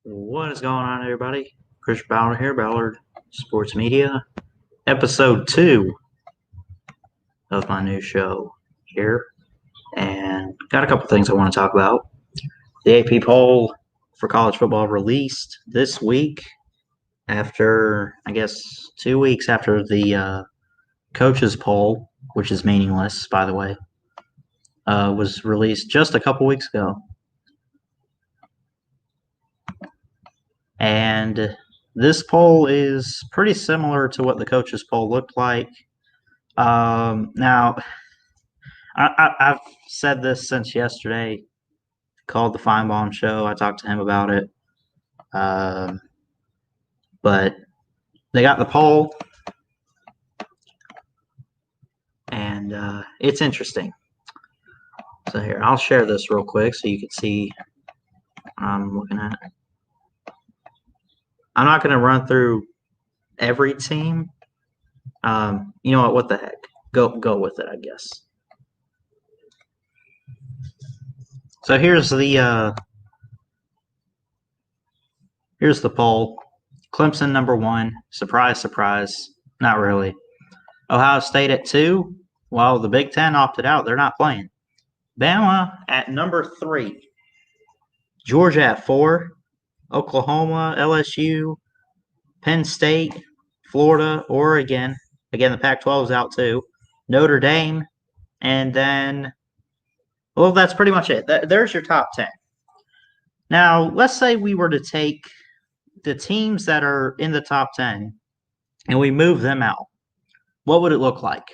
What is going on, everybody? Chris Ballard here, Ballard Sports Media, Ep.2 of my new show here. And got a couple things I want to talk about. The AP poll for college football released this week after, I guess, 2 weeks after the coaches poll, which is meaningless, by the way, was released just a couple weeks ago. And this poll is pretty similar to what the coaches poll looked like. Now, I've said this since yesterday. Called the Feinbaum show. I talked to him about it. But they got the poll, and it's interesting. So here, I'll share this real quick so you can see what I'm looking at. I'm not going to run through every team. You know what? What the heck? Go with it, I guess. So here's the poll. Clemson number 1. Surprise, surprise. Not really. Ohio State at 2. Well, the Big Ten opted out. They're not playing. Bama at number 3. Georgia at 4. Oklahoma, LSU, Penn State, Florida, Oregon. Again, the Pac-12 is out too. Notre Dame, and then, well, that's pretty much it. There's your top 10. Now, let's say we were to take the teams that are in the top 10 and we move them out. What would it look like?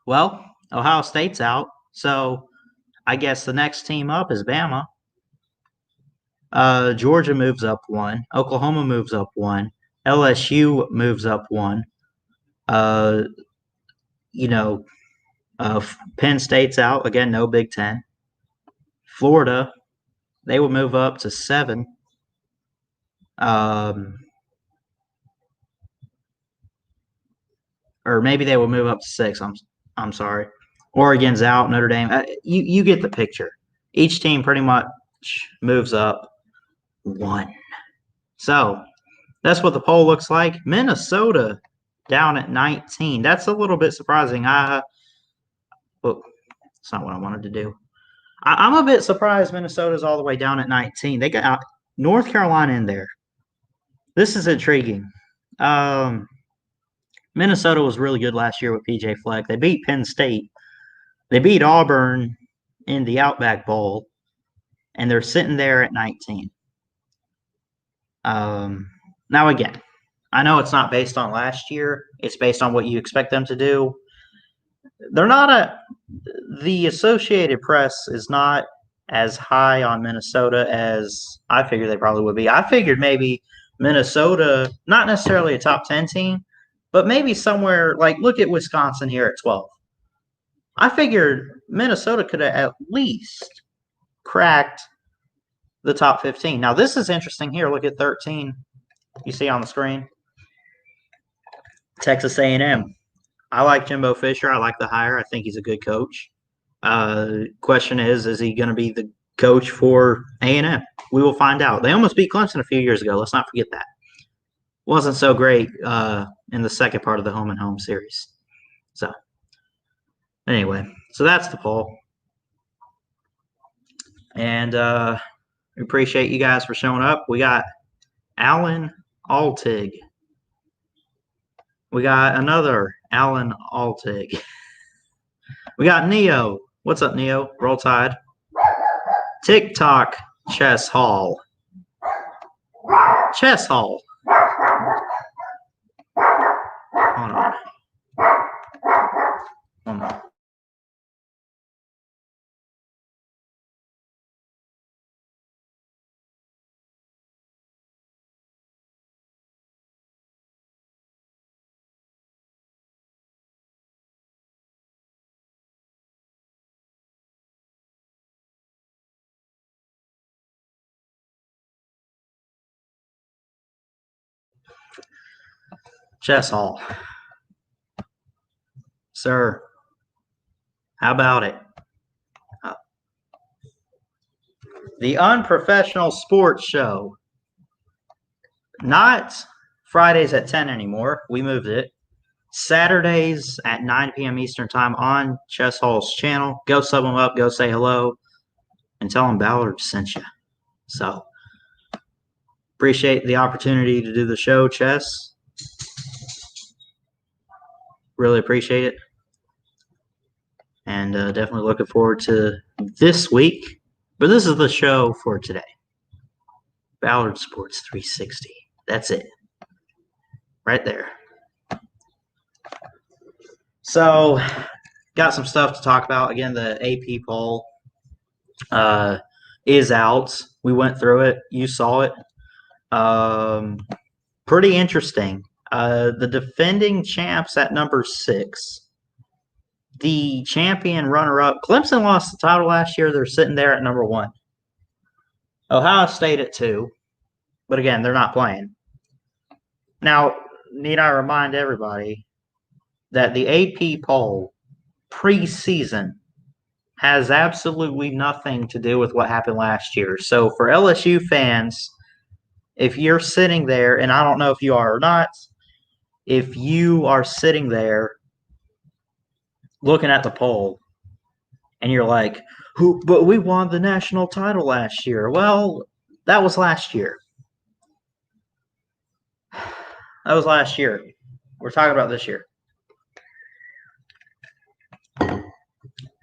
Well, Ohio State's out, so I guess the next team up is Bama. Georgia moves up 1. Oklahoma moves up 1. LSU moves up 1. Penn State's out. Again, no Big Ten. Florida, they will move up to 7. Or maybe they will move up to 6. I'm sorry. Oregon's out. Notre Dame. You get the picture. Each team pretty much moves up 1. So that's what the poll looks like. Minnesota down at 19. That's a little bit surprising. That's not what I wanted to do. I'm a bit surprised Minnesota's all the way down at 19. They got North Carolina in there. This is intriguing. Minnesota was really good last year with PJ Fleck. They beat Penn State. They beat Auburn in the Outback Bowl, and they're sitting there at 19. Now, again, I know it's not based on last year. It's based on what you expect them to do. The Associated Press is not as high on Minnesota as I figured they probably would be. I figured maybe Minnesota, not necessarily a top 10 team, but maybe somewhere like, look at Wisconsin here at 12. I figured Minnesota could have at least cracked the top 15. Now, this is interesting here. Look at 13. You see on the screen. Texas A&M. I like Jimbo Fisher. I like the hire. I think he's a good coach. Question is he going to be the coach for A&M? We will find out. They almost beat Clemson a few years ago. Let's not forget that. Wasn't so great in the second part of the home and home series. So, anyway, so that's the poll. And we appreciate you guys for showing up. We got Alan Altig. We got another Alan Altig. We got Neo. What's up, Neo? Roll Tide. TikTok Chess Hall. Chess Hall. Hold on. One more. Chess Hall. Sir, how about it? The Unprofessional Sports Show Not Fridays at 10 anymore. We moved it. Saturdays at 9 p.m. Eastern Time on Chess Hall's channel. Go sub them up. Go say hello. And tell them Ballard sent you. So, appreciate the opportunity to do the show, Chess. Really appreciate it. And definitely looking forward to this week. But this is the show for today. Ballard Sports 360. That's it. Right there. So, got some stuff to talk about. Again, the AP poll is out. We went through it. You saw it. Pretty interesting. The defending champs at number 6. The champion runner-up. Clemson lost the title last year. They're sitting there at number 1. Ohio State at 2. But again, they're not playing. Now, need I remind everybody that the AP poll preseason has absolutely nothing to do with what happened last year. So for LSU fans, if you're sitting there, and I don't know if you are or not, if you are sitting there looking at the poll and you're like, but we won the national title last year. Well, that was last year. That was last year. We're talking about this year.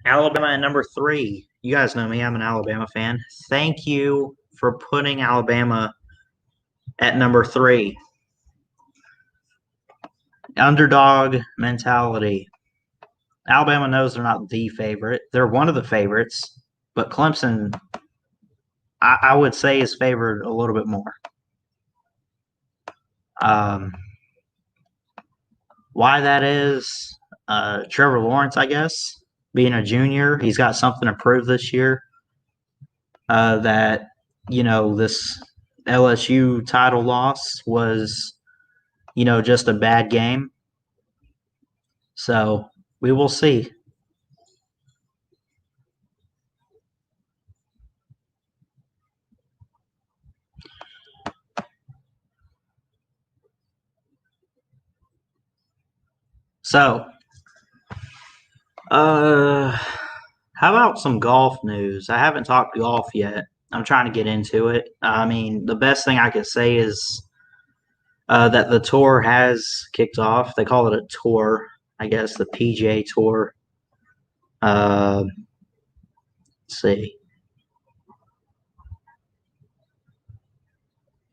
Alabama at number 3. You guys know me. I'm an Alabama fan. Thank you for putting Alabama at number 3. Underdog mentality. Alabama knows they're not the favorite. They're one of the favorites, but Clemson, I would say, is favored a little bit more. Why that is, Trevor Lawrence, I guess, being a junior, he's got something to prove this year. That, this LSU title loss was, just a bad game. So we will see. So, how about some golf news? I haven't talked golf yet. I'm trying to get into it. I mean, the best thing I could say is that the tour has kicked off. They call it a tour, I guess, the PGA Tour. Let's see.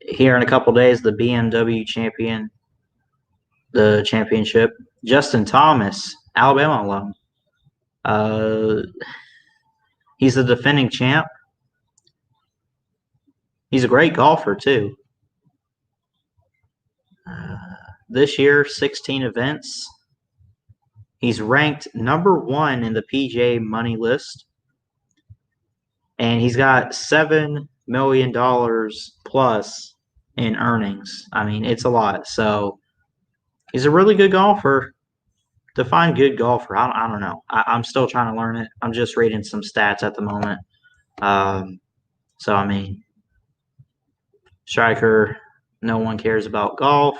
Here in a couple days, the BMW championship. Justin Thomas, Alabama alum. He's the defending champ. He's a great golfer, too. This year, 16 events. He's ranked number 1 in the PGA money list. And he's got $7 million plus in earnings. I mean, it's a lot. So he's a really good golfer. Define good golfer. I don't know. I'm still trying to learn it. I'm just reading some stats at the moment. So, I mean, striker, no one cares about golf.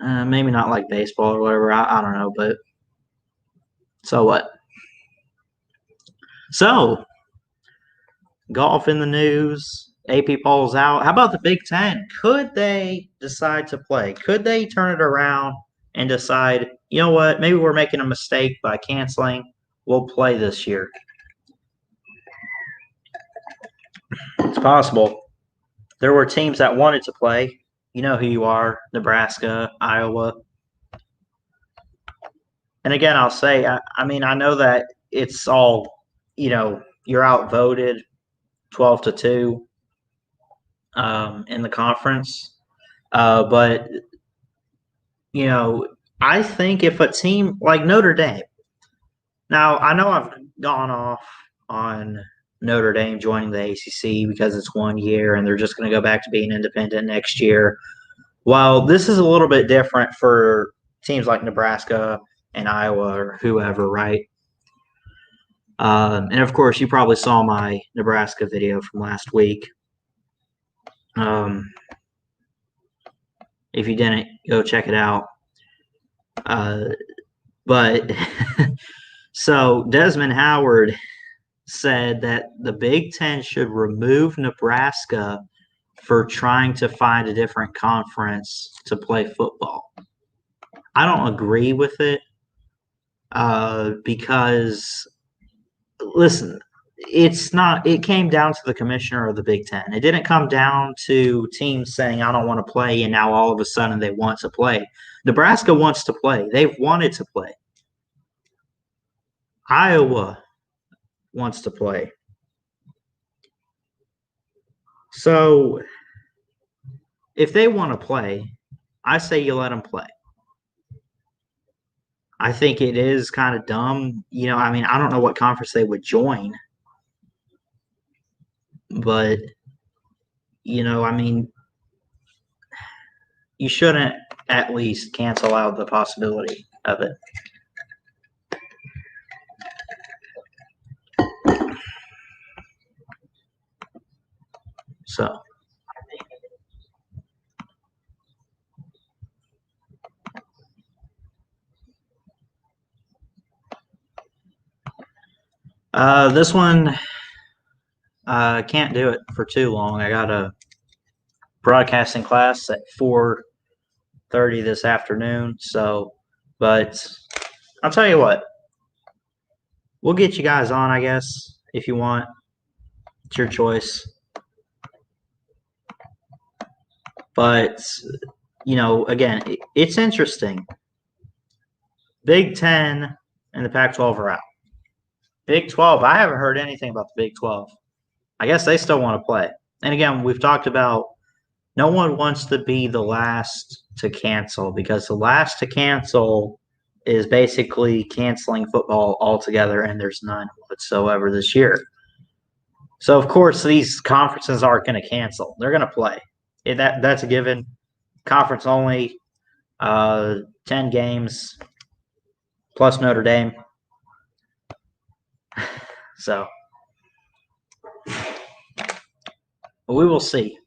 Maybe not like baseball or whatever. I don't know. But so what? So, golf in the news. AP polls out. How about the Big Ten? Could they decide to play? Could they turn it around and decide, you know what, maybe we're making a mistake by canceling. We'll play this year. It's possible. There were teams that wanted to play. You know who you are, Nebraska, Iowa. And again, I'll say, I mean, I know that it's all, you're outvoted 12-2 in the conference. But, I think if a team like Notre Dame, now I know I've gone off on Notre Dame joining the ACC because it's 1 year and they're just going to go back to being independent next year. Well, this is a little bit different for teams like Nebraska and Iowa or whoever, right? And of course, you probably saw my Nebraska video from last week. If you didn't, go check it out. But so Desmond Howard said that the Big Ten should remove Nebraska for trying to find a different conference to play football. I don't agree with it because, listen, it came down to the commissioner of the Big Ten. It didn't come down to teams saying, I don't want to play, and now all of a sudden they want to play. Nebraska wants to play. They've wanted to play. Iowa wants to play. So if they want to play, I say you let them play. I think it is kind of dumb. I don't know what conference they would join. But, you shouldn't at least cancel out the possibility of it. So, this one, can't do it for too long. I got a broadcasting class at 4:30 this afternoon. So, but I'll tell you what, we'll get you guys on, I guess, if you want. It's your choice. But, again, it's interesting. Big Ten and the Pac-12 are out. Big 12, I haven't heard anything about the Big 12. I guess they still want to play. And again, we've talked about no one wants to be the last to cancel, because the last to cancel is basically canceling football altogether, and there's none whatsoever this year. So, of course, these conferences aren't going to cancel. They're going to play. That's a given. Conference only, 10 games plus Notre Dame. So, we will see.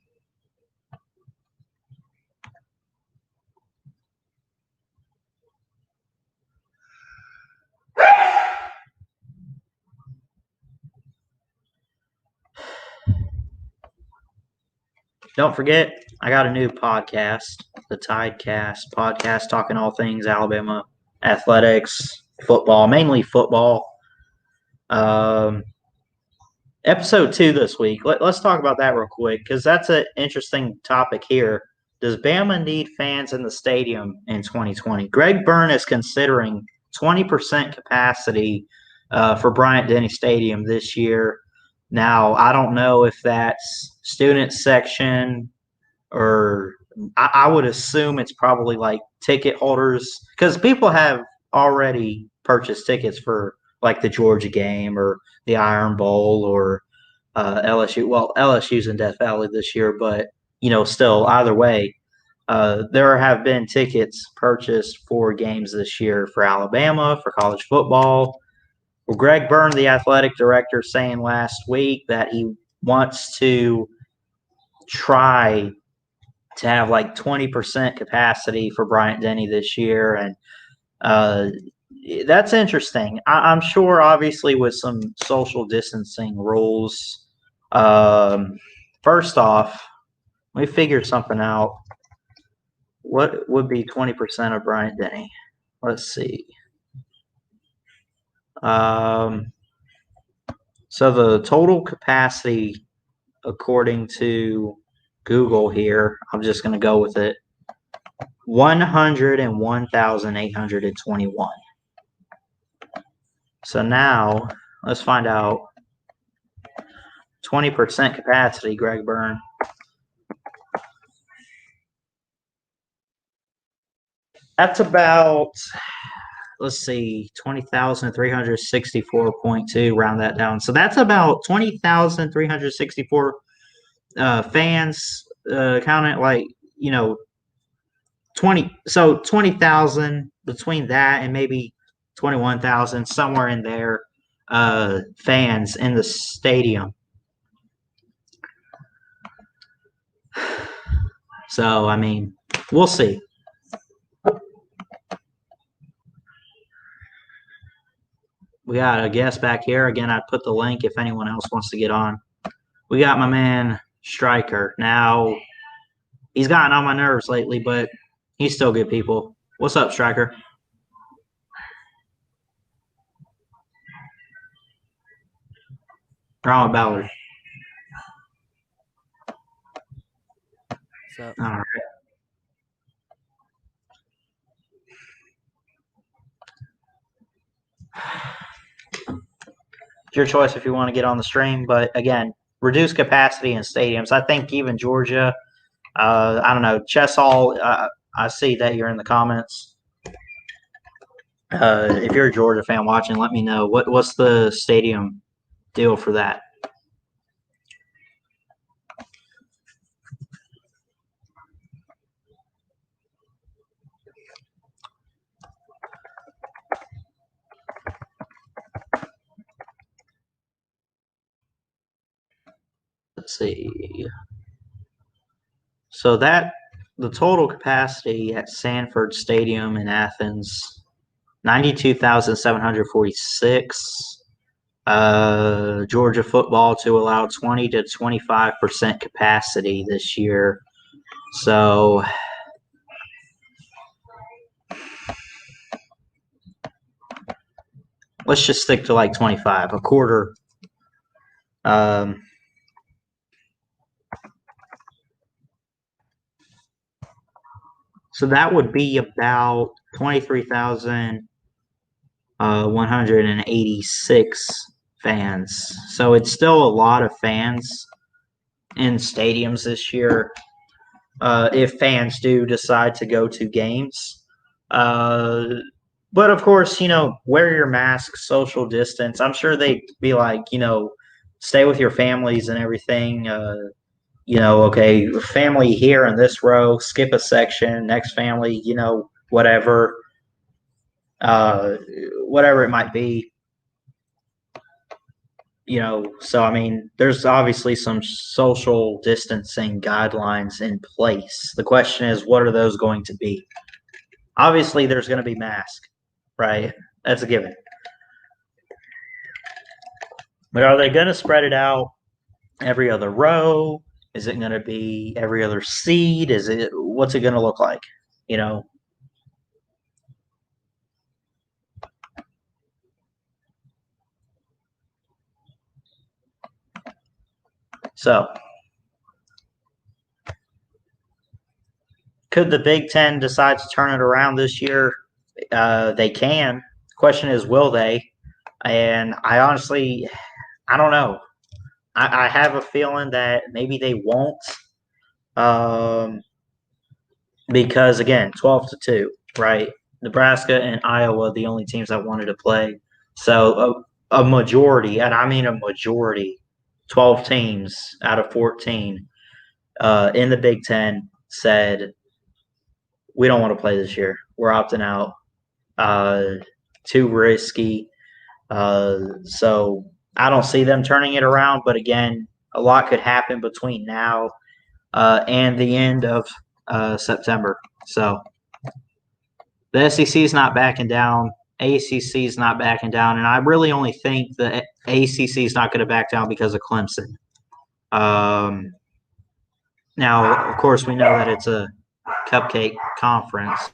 Don't forget, I got a new podcast, the Tidecast podcast, talking all things Alabama athletics, football, mainly football. Episode 2 this week. Let's talk about that real quick, because that's an interesting topic here. Does Bama need fans in the stadium in 2020? Greg Byrne is considering 20% capacity for Bryant-Denny Stadium this year. Now, I don't know if that's student section, or I would assume it's probably like ticket holders, because people have already purchased tickets for like the Georgia game or the Iron Bowl or LSU. Well, LSU's in Death Valley this year, but still, either way, there have been tickets purchased for games this year for Alabama, for college football. Well, Greg Byrne, the athletic director, saying last week that he wants to try to have like 20% capacity for Bryant-Denny this year, and that's interesting. I'm sure, obviously, with some social distancing rules. First off, let me figure something out. What would be 20% of Bryant-Denny? Let's see. So the total capacity, according to Google here, I'm just going to go with it, 101,821. So now let's find out 20% capacity, Greg Byrne. That's about, let's see, 20,364.2, round that down. So that's about 20,364 fans, counting like, 20,000 between that and maybe 21,000, somewhere in there, fans in the stadium. So, We'll see. We got a guest back here. Again, I put the link if anyone else wants to get on. We got my man Stryker. Now, he's gotten on my nerves lately, but he's still good people. What's up, Stryker? Wrong with Ballard. What's up? All right. It's your choice if you want to get on the stream, but again, reduce capacity in stadiums. I think even Georgia, I don't know, Chessall, I see that you're in the comments. If you're a Georgia fan watching, let me know. What's the stadium deal for that? Let's see. So the total capacity at Sanford Stadium in Athens, 92,746. Georgia football to allow 20 to 25% capacity this year. So let's just stick to like 25, a quarter. So that would be about 23,186 fans. So it's still a lot of fans in stadiums this year. If fans do decide to go to games. But of course, wear your mask, social distance. I'm sure they'd be like, stay with your families and everything. Okay, family here in this row, skip a section, next family, whatever. Whatever it might be. So I mean, there's obviously some social distancing guidelines in place. The question is, what are those going to be? Obviously, there's going to be masks, right? That's a given. But are they going to spread it out every other row? Is it going to be every other seat? What's it going to look like? So, could the Big Ten decide to turn it around this year? They can. The question is, will they? And I honestly, I don't know. I have a feeling that maybe they won't. Because again, 12-2, right? Nebraska and Iowa, the only teams that wanted to play. So a majority, and I mean a majority, 12 teams out of 14 in the Big Ten said, we don't want to play this year. We're opting out. Too risky. So I don't see them turning it around. But again, a lot could happen between now and the end of September. So the SEC is not backing down. ACC is not backing down. And I really only think the ACC is not going to back down because of Clemson. Now, of course, we know that it's a cupcake conference.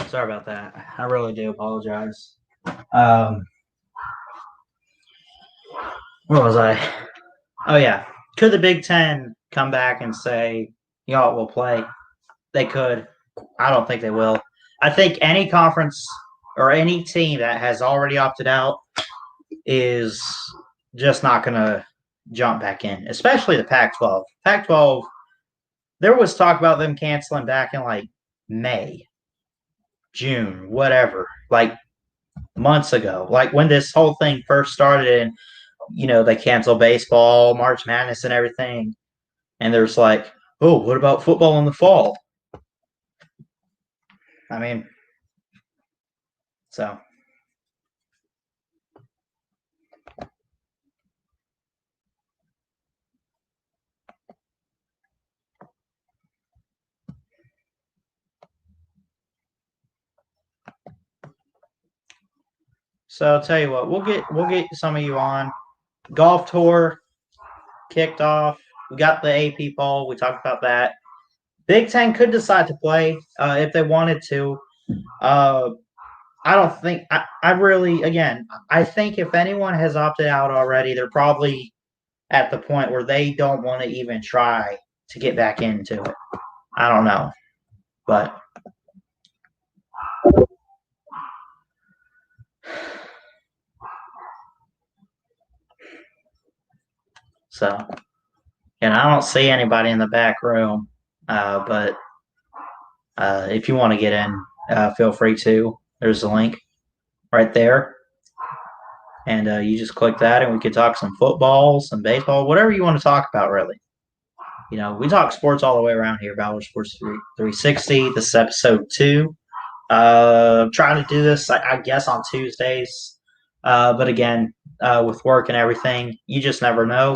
Sorry about that. I really do apologize. Um, where was I? Oh yeah. Could the Big Ten come back and say, y'all will play? They could. I don't think they will. I think any conference or any team that has already opted out is just not going to jump back in, especially the Pac-12. Pac-12, there was talk about them canceling back in like May, June, whatever, like months ago. Like when this whole thing first started and, they canceled baseball, March Madness, and everything. And there's like, oh, what about football in the fall? I mean, so. So I'll tell you what, we'll get some of you on. Golf tour kicked off. We got the AP poll. We talked about that. Big Ten could decide to play if they wanted to. I don't think I really again. I think if anyone has opted out already, they're probably at the point where they don't want to even try to get back into it. I don't know, but so and I don't see anybody in the back room, but if you want to get in, feel free to. There's a link right there. And you just click that, and we could talk some football, some baseball, whatever you want to talk about, really. We talk sports all the way around here. Ballard Sports 360. This is episode 2. I'm trying to do this, I guess, on Tuesdays. But again, with work and everything, you just never know.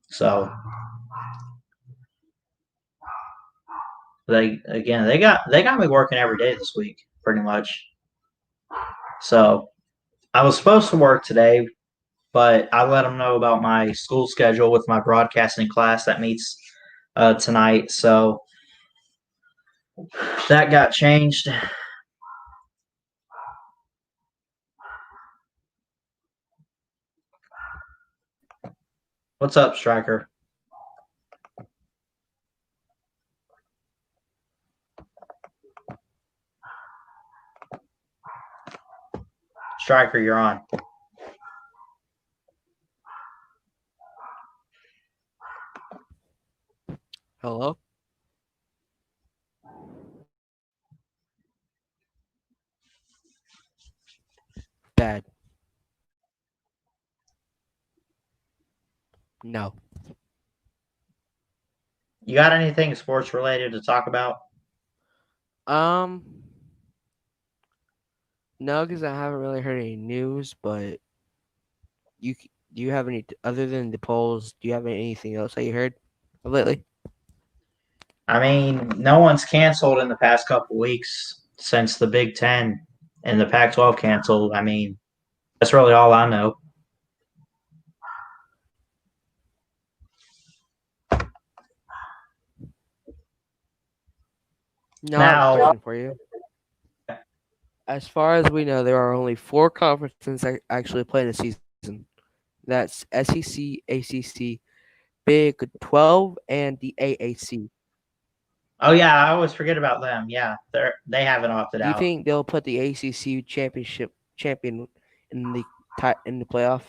So they got me working every day this week, pretty much. So I was supposed to work today, but I let them know about my school schedule with my broadcasting class that meets tonight. So that got changed. What's up, Striker? Striker, you're on. Hello? Bad. No. You got anything sports related to talk about? No, because I haven't really heard any news, but do you have any, other than the polls, do you have anything else that you heard of lately? I mean, no one's canceled in the past couple weeks since the Big Ten and the Pac-12 canceled. I mean, that's really all I know. No, I have a question for you. As far as we know, there are only 4 conferences that actually play in a season. That's SEC, ACC, Big 12, and the AAC. Oh yeah, I always forget about them. Yeah, they haven't opted Do you out. think they'll put the ACC champion in the playoff?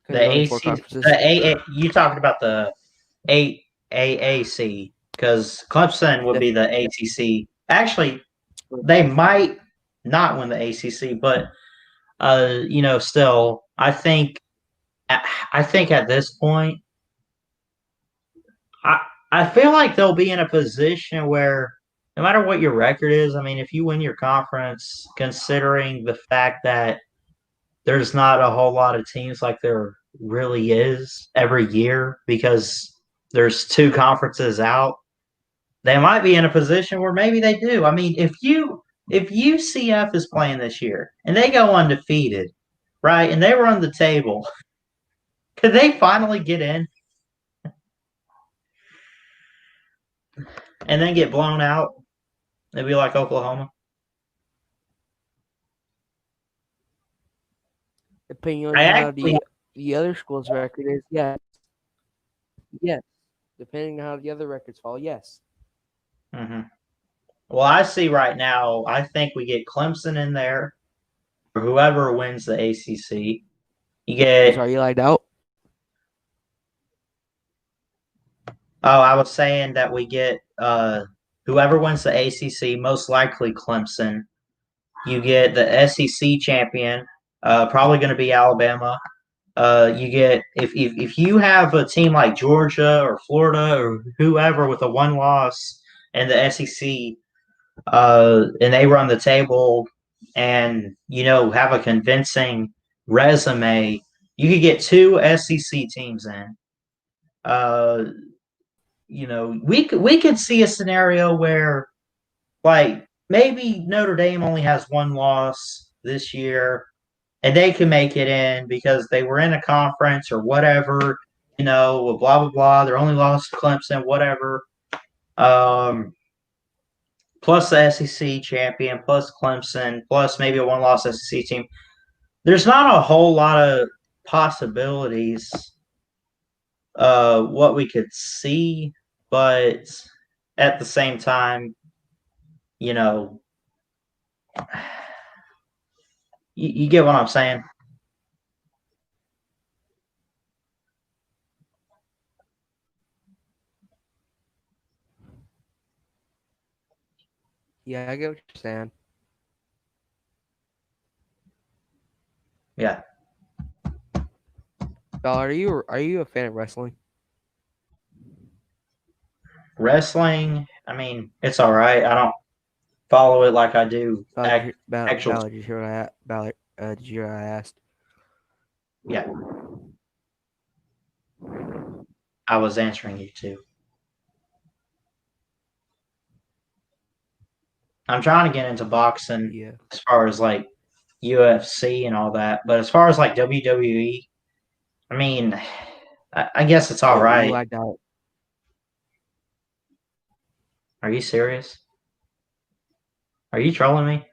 The AC, you talking about the AAC because Clemson would be the ACC. Actually, they might not win the ACC, but still, I think at this point, I feel like they'll be in a position where no matter what your record is, I mean, if you win your conference, considering the fact that there's not a whole lot of teams like there really is every year because there's 2 conferences out, they might be in a position where maybe they do. I mean, if UCF is playing this year and they go undefeated, right, and they run the table, could they finally get in and then get blown out? Maybe like Oklahoma. Depending on I how actually, the other school's record is, yes. Yes. Depending on how the other records fall, yes. mhm. Well, I see right now. I think we get Clemson in there, or whoever wins the ACC. You I'm get. sorry, you lied out. Oh, I was saying that we get whoever wins the ACC, most likely Clemson. You get the SEC champion, probably going to be Alabama. You get if you have a team like Georgia or Florida or whoever with a one loss in the SEC, and they run the table, and have a convincing resume, you could get two SEC teams in. Uh, we could see a scenario where like maybe Notre Dame only has one loss this year and they can make it in because they were in a conference or whatever, blah blah blah. They're only lost to Clemson, whatever. Um, plus the SEC champion, plus Clemson, plus maybe a one-loss SEC team. There's not a whole lot of possibilities. What we could see, but at the same time, you know, you get what I'm saying. Yeah, I get what you're saying. Yeah. Ballard, are you a fan of wrestling? Wrestling, I mean, it's all right. I don't follow it like I do actual. Ballard, did you hear what Ballard, did you hear what I asked? Yeah, I was answering you too. I'm trying to get into boxing Yeah. as far as like UFC and all that, but as far as like WWE, I mean, I guess it's all Oh, you right. lagged out. Are you serious? Are you trolling me?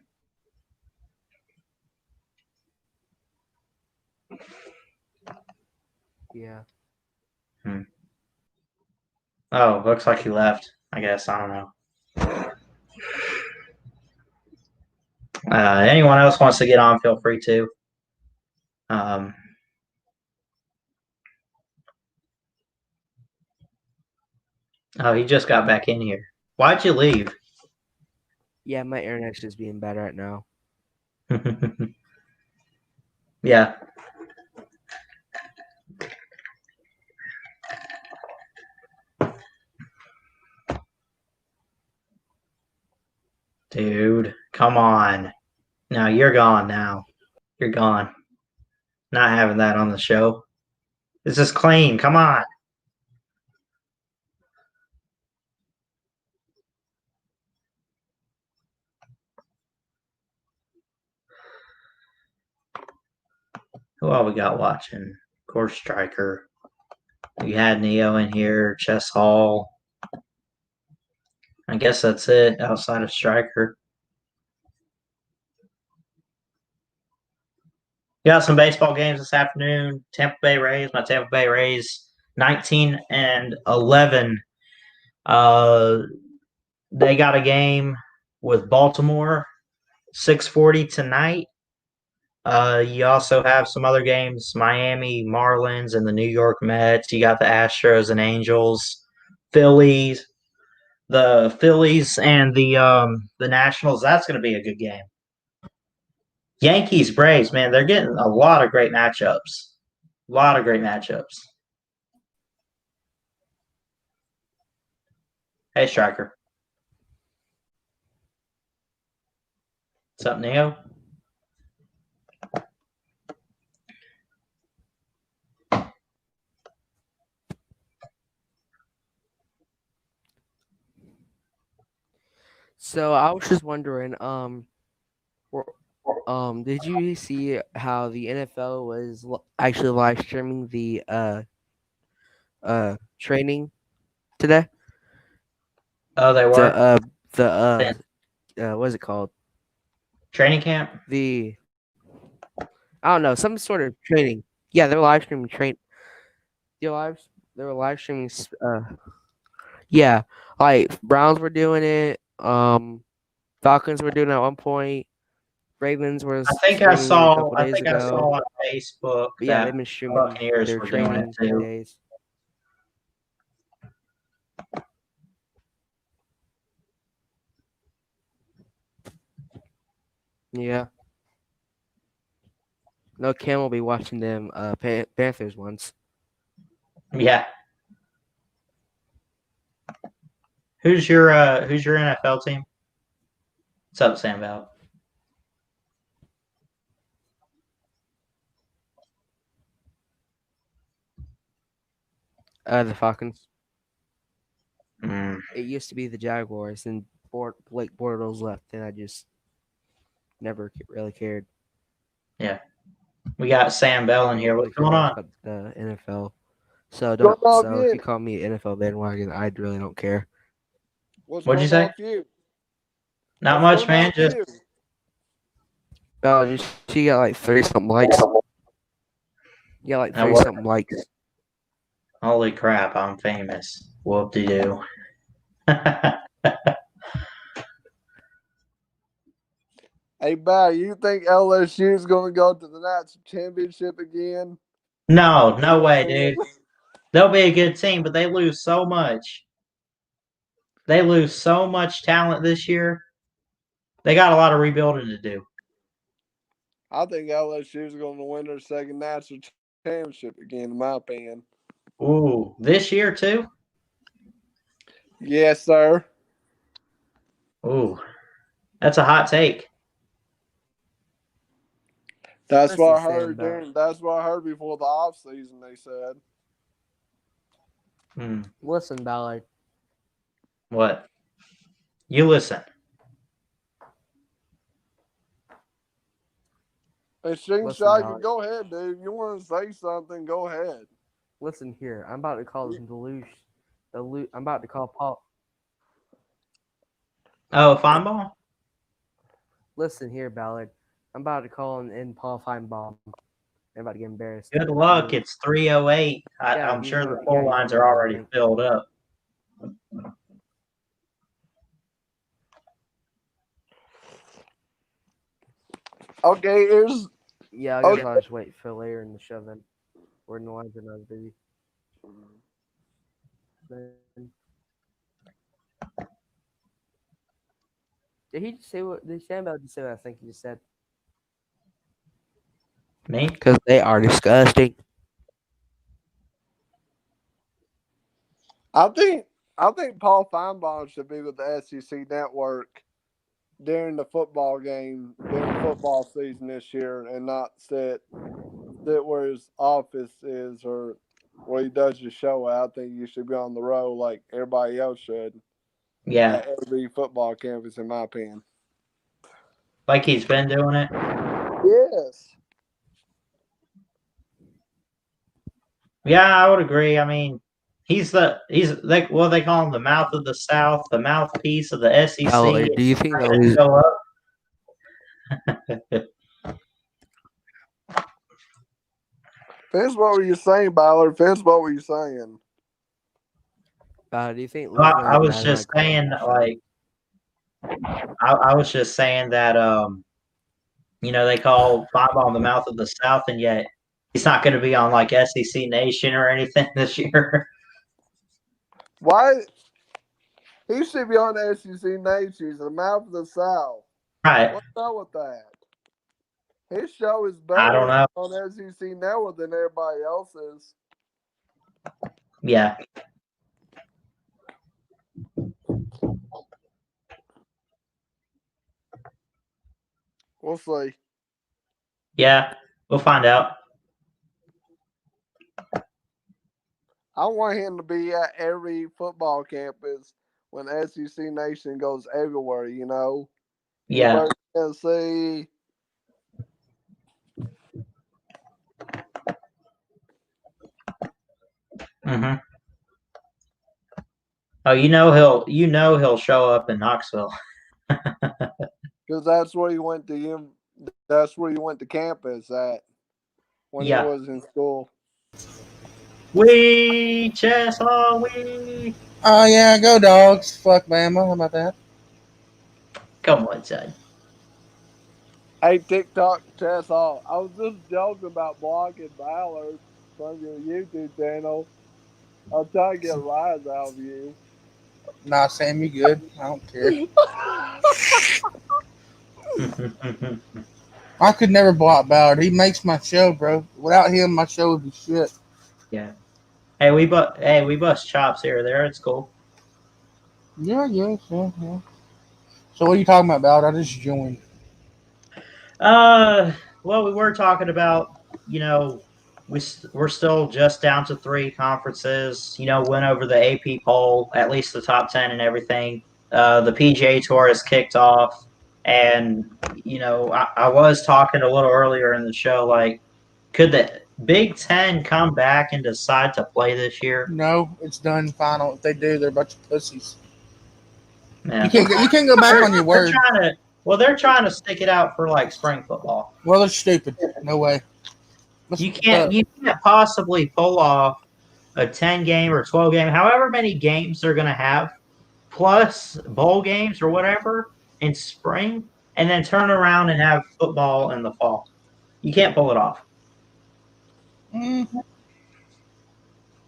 Yeah. Hmm. Oh, looks like he left. I guess I don't know. Anyone else wants to get on, feel free to. Um, oh, he just got back in here. Why'd you leave? Yeah, my internet's just being bad right now. Yeah. Dude, come on. No, you're gone now. You're gone. Not having that on the show. This is clean. Come on. Who all we got watching? Of course, Striker. We had Neo in here, Chess Hall. I guess that's it outside of Striker. Got some baseball games this afternoon. Tampa Bay Rays, my Tampa Bay Rays, 19-11. They got a game with Baltimore, 6:40 tonight. You also have some other games: Miami Marlins and the New York Mets. You got the Astros and Angels, Phillies, the Phillies and the Nationals. That's going to be a good game. Yankees Braves, man, they're getting a lot of great matchups. A lot of great matchups. Hey, Striker. What's up, Neo? So I was just wondering, did you see how the NFL was actually live streaming the training today? Oh, they The were. the what is it called? Training camp? I don't know, some sort of training. Yeah, they were live streaming They were live streaming. Yeah, like Browns were doing it. Falcons were doing it at one point. Ravens was I think I streaming it a saw. couple I days think I ago. saw on Facebook But yeah, that they've been streaming Buccaneers their were doing it training 2 too. days. Yeah. No, Cam will be watching them Panthers once. Yeah. Who's your NFL team? What's up, Sam Val? The Falcons. Mm. It used to be the Jaguars, and Blake Bortles left, and I just never really cared. Yeah. We got Sam Bell in here. Really What's going on? about the NFL. So Going off if you. you call me NFL bandwagon, I really don't care. What's What'd you going say? on with you? Not What's much, going on man. with Just you? Ballard, she got like 30 something likes. Yeah, like Now 30 what? something likes. Holy crap! I'm famous. Whoop de doo. Hey, Bar, you think LSU is going to go to the national championship again? No way, dude. They'll be a good team, but they lose so much. They lose so much talent this year. They got a lot of rebuilding to do. I think LSU is going to win their second national championship again, in my opinion. Ooh, this year too? Yes, sir. Ooh, that's a hot take. That's what I Listen, heard. Sam, That's what I heard before the off season. They said. Listen, Ballard. What? You listen. Hey, Shane Listen, Shaggy, Ballard. go ahead, dude. If you want to say something, go ahead. Listen here. I'm about to call this deluge. I'm about to call Paul. Oh, Feinbaum? Listen here, Ballard. I'm about to call in Paul Feinbaum. I'm about to get embarrassed. Good luck. It's 3:08. Yeah, I'm he's sure on- the phone yeah, he's lines on are mine, I already think. filled up. Okay, here's. Yeah, I guess Okay. I'll just wait for later in the show then. We're in the lines are not as busy. Did he just say what? Did Sam Bell just say what I think he just said? Me? Because they are disgusting. I think Paul Feinbaum should be with the SEC network during the football game, during football season this year, and not sit where his office is or where he does his show. I think you should be on the road like everybody else should Yeah. at every football campus, in my opinion. Like he's been doing it? Yes. Yeah, I would agree. I mean, he's like what they call him, the mouth of the South, the mouthpiece of the SEC. Ballard, do you think they'll lose? Show up. Finish what were you saying, Ballard? Finish what were you saying? Do you think? I was just saying, like, I was just saying that, they call Feinbaum the mouth of the South, and yet he's not going to be on like SEC Nation or anything this year. Why? He should be on SEC Nation. He's the mouth of the South. Right. What's up with that? His show is I don't better know. on SEC Network than everybody else's. Yeah. We'll see. Yeah, we'll find out. I want him to be at every football campus when SEC Nation goes everywhere, you know? Yeah. Tennessee. Mm-hmm. Oh, he'll show up in Knoxville. Because that's where you went to. That's where you went to campus at when Yeah. he was in school. We chess all we. Oh yeah, go Dogs. Fuck Bama. How about that? Come on, son. Hey, TikTok test all. I was just joking about blocking Ballard from your YouTube channel. I'll try to get a rise out of you. Nah, Sam, you good? I don't care. I could never block Ballard. He makes my show, bro. Without him, my show would be shit. Yeah. Hey, we bust chops here or there. It's cool. Yeah. So what are you talking about, Ballard? I just joined. Well, we were talking about, we're still just down to 3 conferences. Went over the AP poll, at least the top 10 and everything. The PGA Tour has kicked off, and I was talking a little earlier in the show, like, could the Big Ten come back and decide to play this year? No, it's done. Final. If they do, they're a bunch of pussies. Yeah. You can't go back on your word. They're trying to stick it out for like spring football. Well, they're stupid. No way. You can't possibly pull off a 10 game or 12 game, however many games they're going to have, plus bowl games or whatever in spring, and then turn around and have football in the fall. You can't pull it off. Mm-hmm.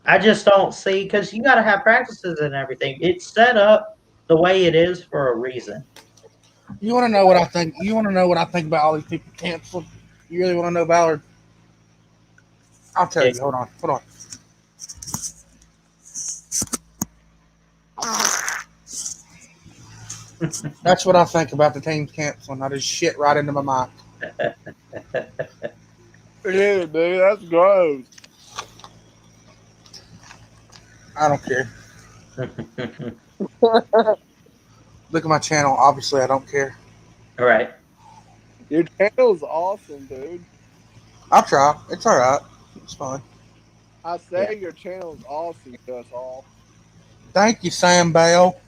I just don't see, because you got to have practices and everything. It's set up the way it is for a reason. You want to know what I think? You want to know what I think about all these people canceled? You really want to know, Ballard? I'll tell you. Hold on. That's what I think about the teams canceling. I just shit right into my mic. Yeah, dude, that's gross. I don't care. Look at my channel. Obviously, I don't care. All right. Your channel's awesome, dude. I'll try. It's all right. It's fine. I say your channel's awesome, that's all. Thank you, Sam Bell.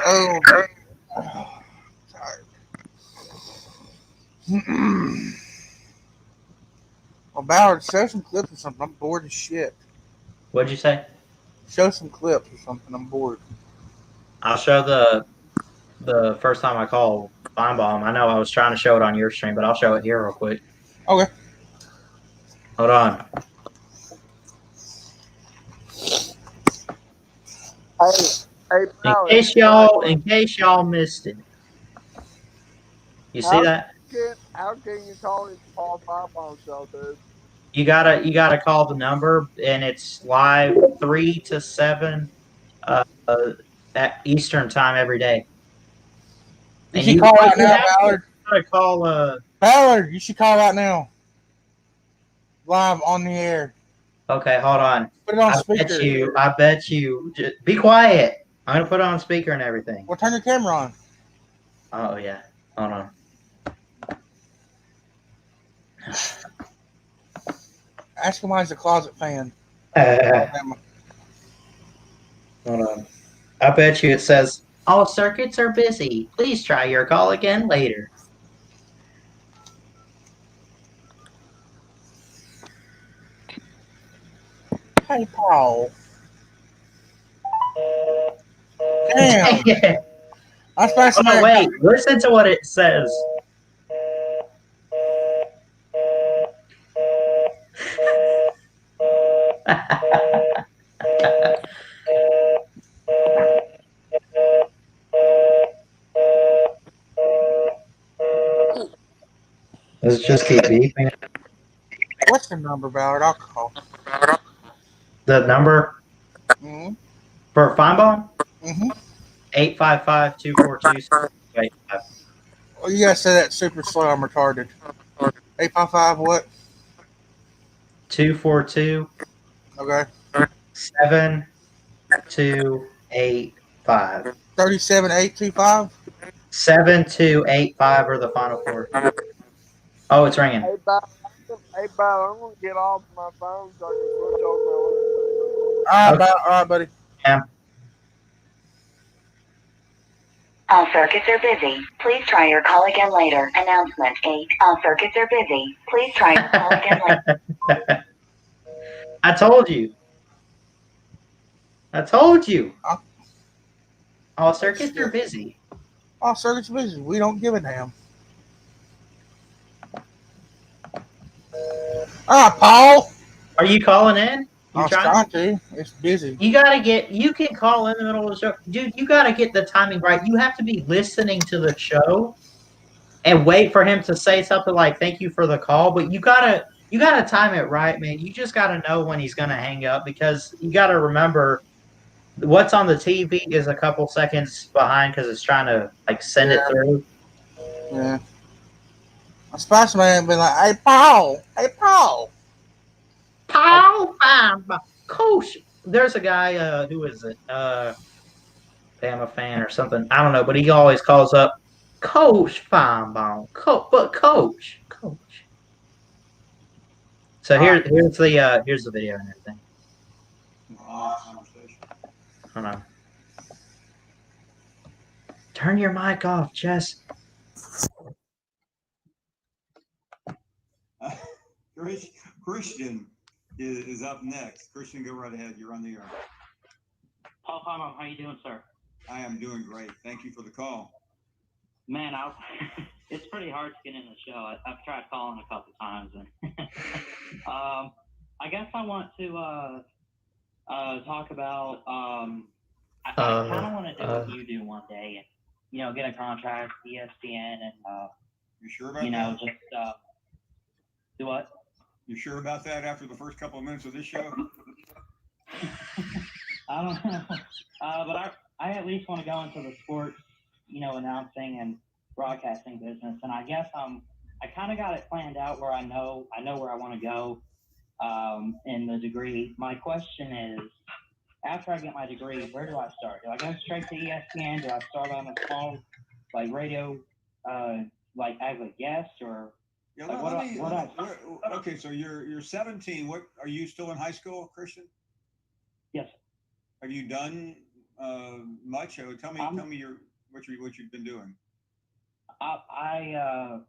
Oh. Tired. Well, Ballard, show some clips or something. I'm bored as shit. What'd you say? Show some clips or something. I'm bored. I'll show the first time I called Feinbaum. I know I was trying to show it on your stream, but I'll show it here real quick. Okay. Hold on. Hey, In case y'all missed it. You see that? How can you call it Paul Feinbaum show, dude? You gotta call the number, and it's live 3 to 7 at Eastern time every day. You should call right now, Ballard. Gotta call Ballard, you should call right now. Live on the air. Okay, hold on. Put it on speaker. I bet you. Just be quiet. I'm gonna put it on speaker and everything. Well, turn your camera on. Oh yeah. Hold on. Ask him why he's a closet fan. Hold on. I bet you it says all circuits are busy. Please try your call again later. Hey, Paul. Damn. That's fascinating. Oh, wait. Listen to what it says. Let's just keep beeping. What's the number, Ballard? I'll call. The number for Feinbaum? 855-242-6585. Well, you gotta say that super slow. I'm retarded. 855 what? 242. Okay. 7285. 37825. 7285 are the final 4. Oh, it's ringing. Hey, Bob, I'm gonna get off my phone so I can switch over. All Okay. right, buddy. All circuits are busy. Please try your call again later. Announcement 8. All circuits are busy. Please try your call again later. I told you. I told you. All circuits are busy. All circuits busy. We don't give a damn. All right, Paul. Are you calling in? I was trying to. It's busy. You can call in the middle of the show. Dude, you gotta get the timing right. You have to be listening to the show and wait for him to say something like "thank you for the call," but you gotta time it right, man. You just gotta know when he's gonna hang up, because you gotta remember what's on the TV is a couple seconds behind because it's trying to like send it through. Yeah. A Spice Man been like, "Hey, Paul. Hey, Paul. Paul, Coach." There's a guy. Who is it? Bama fan or something. I don't know, but he always calls up Coach Feinbaum. Coach. So here's the video and everything. Hold on. Turn your mic off, Jess. Christian is up next. Christian, go right ahead. You're on the air. Paul Feinbaum, how you doing, sir? I am doing great. Thank you for the call. Man, it's pretty hard to get in the show. I've tried calling a couple times, and I guess I want to talk about. I kind of want to do what you do one day, and get a contract with ESPN, and you sure about that? Just do what? You sure about that after the first couple of minutes of this show? I don't know, but I at least want to go into the sports, announcing and broadcasting business, and I guess I kind of got it planned out where I know where I want to go in the degree. My question is, after I get my degree, where do I start? Do I go straight to ESPN? Do I start on a small radio, like as a guest, or? Yeah, okay, so you're 17. What are you still in high school, Christian? Yes. Have you done much? Tell me what you've been doing. I'm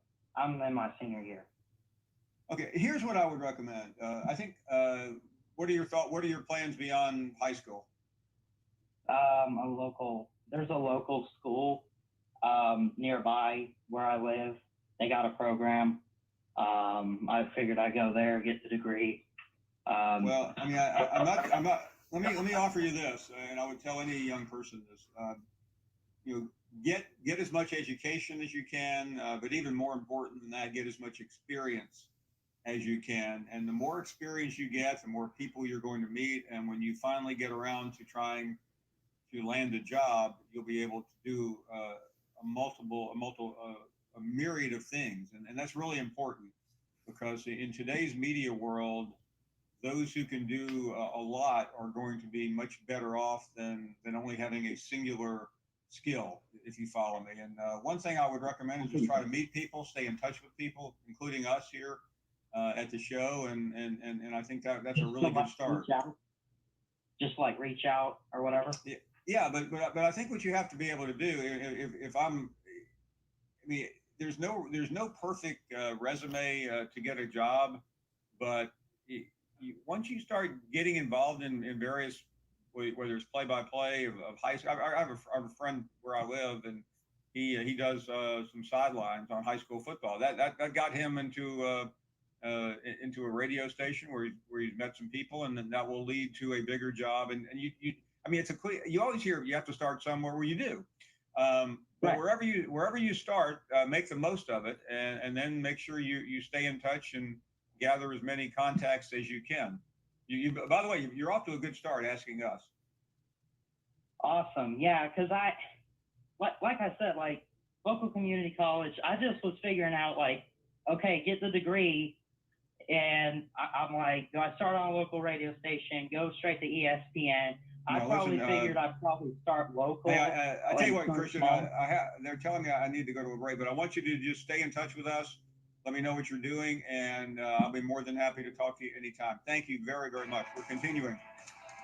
in my senior year. Okay, here's what I would recommend. I think. What are your plans beyond high school? There's a local school nearby where I live. They got a program. I figured I'd go there, get the degree. Well, I mean, I'm not. Let me offer you this, and I would tell any young person this. Get as much education as you can, but even more important than that, get as much experience as you can. And the more experience you get, the more people you're going to meet. And when you finally get around to trying to land a job, you'll be able to do a myriad of things. And that's really important, because in today's media world, those who can do a lot are going to be much better off than only having a singular skill, if you follow me. And one thing I would recommend is just try to meet people, stay in touch with people, including us here at the show. And I think that's a really good start. Just like reach out or whatever. Yeah, but I think what you have to be able to do, there's no perfect resume to get a job, but once you start getting involved in various, whether it's play-by-play of high school. I have a friend where I live, and he does some sidelines on high school football. That got him into a radio station where he's met some people, and then that will lead to a bigger job. And you always hear you have to start somewhere. Where you do. But right. wherever you start, make the most of it, and then make sure you stay in touch and gather as many contacts as you can. By the way, you're off to a good start asking us. Awesome. Yeah, because like I said, like local community college, I just was figuring out, like, okay, get the degree, and I'm like, do I start on a local radio station, go straight to ESPN? Figured I'd probably start local. Hey, I tell you what, Christian, they're telling me I need to go to a break, but I want you to just stay in touch with us. Let me know what you're doing, and I'll be more than happy to talk to you anytime. Thank you very, very much. We're continuing.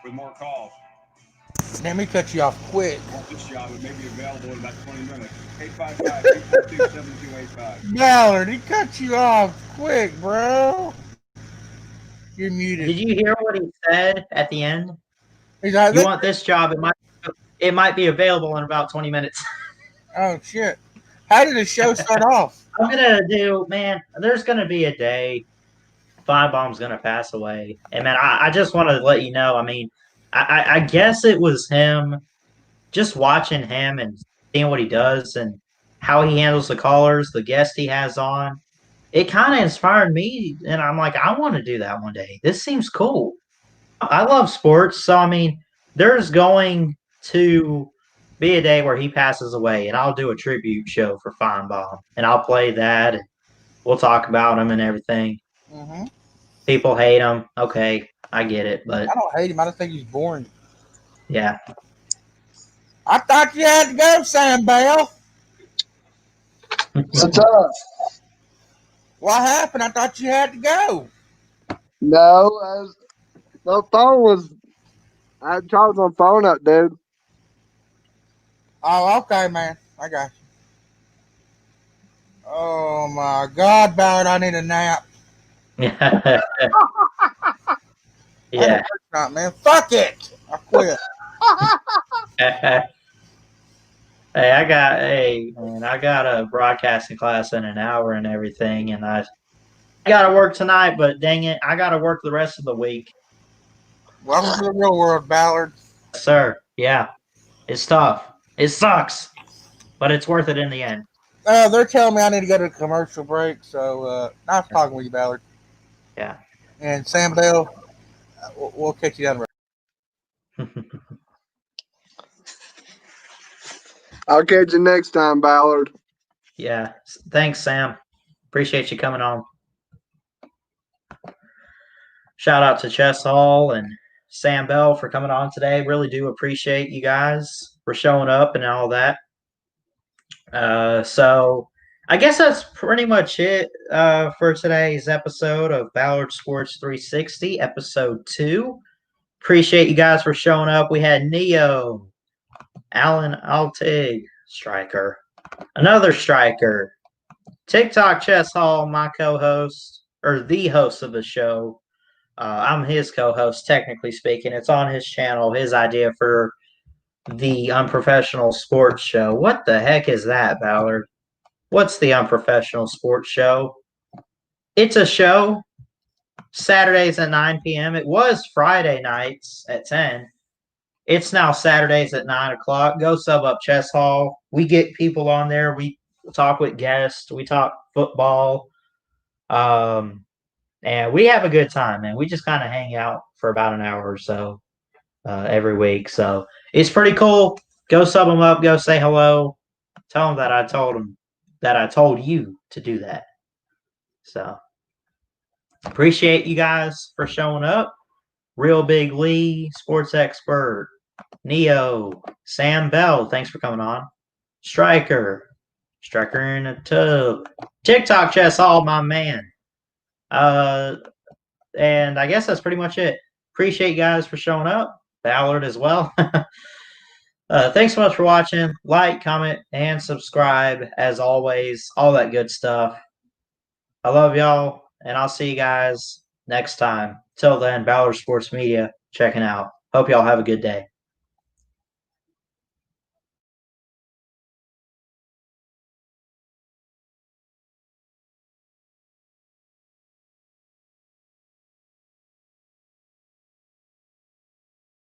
with more calls. Let me cut you off quick. This job may be available in about 20 minutes. 855-842-7285. Ballard, he cut you off quick, bro. You're muted. Did you hear what he said at the end? He's like, You want this job? It might be available in about 20 minutes. oh, shit. How did the show start off? I'm gonna do, man. There's gonna be a day. Feinbaum's gonna pass away, and man, I just want to let you know. I mean, I guess it was him. Just watching him and seeing what he does and how he handles the callers, the guests he has on, it kind of inspired me. And I'm like, I want to do that one day. This seems cool. I love sports, so I mean, there's going to be a day where he passes away, and I'll do a tribute show for Feinbaum, and I'll play that, and we'll talk about him and everything. Mm-hmm. People hate him. Okay, I get it, but I don't hate him. I just think he's boring. yeah. I thought you had to go, Sam Bell. What's up? What happened? I thought you had to go. No, the phone was. I had charged my phone up, dude. Oh, okay, man. I got you. Oh, my God, Ballard, I need a nap. Yeah. Yeah. Not, man. Fuck it. I quit. I got a broadcasting class in an hour and everything, and I got to work tonight, but dang it, I got to work the rest of the week. Welcome to the real world, Ballard. Yes, sir. Yeah. It's tough. It sucks, but it's worth it in the end. They're telling me I need to go to a commercial break, so nice talking with you, Ballard. Yeah. And Sam Bell, we'll catch you down the road. I'll catch you next time, Ballard. Yeah. Thanks, Sam. Appreciate you coming on. Shout out to Chess Hall and Sam Bell for coming on today. Really do appreciate you guys for showing up and all that. So I guess that's pretty much it for today's episode of Ballard Sports 360, episode 2. Appreciate you guys for showing up. We had Neo, Alan Altig, striker, another striker, TikTok Chess Hall, my co-host, or the host of the show. I'm his co-host, technically speaking. It's on his channel, his idea for the Unprofessional Sports Show. What the heck is that, Ballard? What's the Unprofessional Sports Show? It's a show, Saturdays at 9 p.m. It was Friday nights at 10. It's now Saturdays at 9 o'clock. Go sub up Chess Hall. We get people on there. We talk with guests. We talk football. And we have a good time, man. We just kind of hang out for about an hour or so every week. So it's pretty cool. Go sub them up. Go say hello. Tell them that I told you to do that. So appreciate you guys for showing up. Real Big Lee, sports expert, Neo, Sam Bell, thanks for coming on. Striker in a tub, TikTok Chess Hall, my man. And I guess that's pretty much it. Appreciate you guys for showing up. Ballard as well. Thanks so much for watching. Like, comment, and subscribe. As always, all that good stuff. I love y'all, and I'll see you guys next time. Till then, Ballard Sports Media checking out. Hope y'all have a good day.